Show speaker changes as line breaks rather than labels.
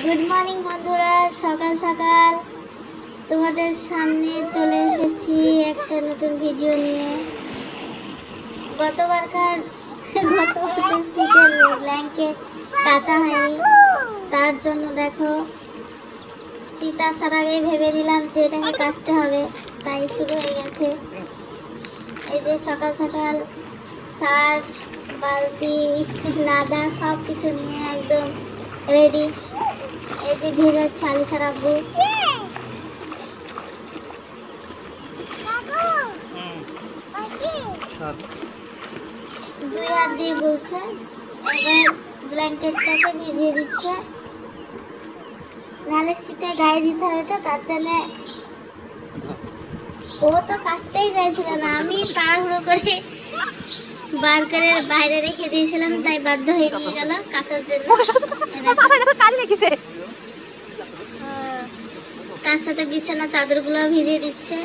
Good morning বন্ধুরা, সকাল সকাল তোমাদের সামনে চলে এসেছি একটা নতুন ভিডিও নিয়ে। গত বছর শীতের ব্ল্যাঙ্কেট কাঁচা হয়নি, তার জন্য দেখো শীত আসার আগেই ভেবে নিলাম যে এটাকে কাচতে হবে, তাই শুরু হয়ে গেছে। এই যে সকাল সকাল সার্ফ, বালতি, নাদা সব কিছু নিয়ে একদম রেডি। এই যে ভিজাচ্ছে আলিশা রাব্বু। দুই হাত দিয়ে গুলছে, এবার ব্ল্যাঙ্কেটটাকে ভিজিয়ে দিচ্ছে, নাহলে শীতে গায়ে দিতে হবে, তো তার জন্য ও তো কাচতেই চাইছিল না, আমি তাড়াহুড়ো করে বার করে বাইরে রেখে দিয়েছিলাম, তাই বাধ্য হয়ে নিয়ে গেল কাচার জন্য। তার সাথে বিছানা চাদরগুলো ভিজিয়ে দিচ্ছে।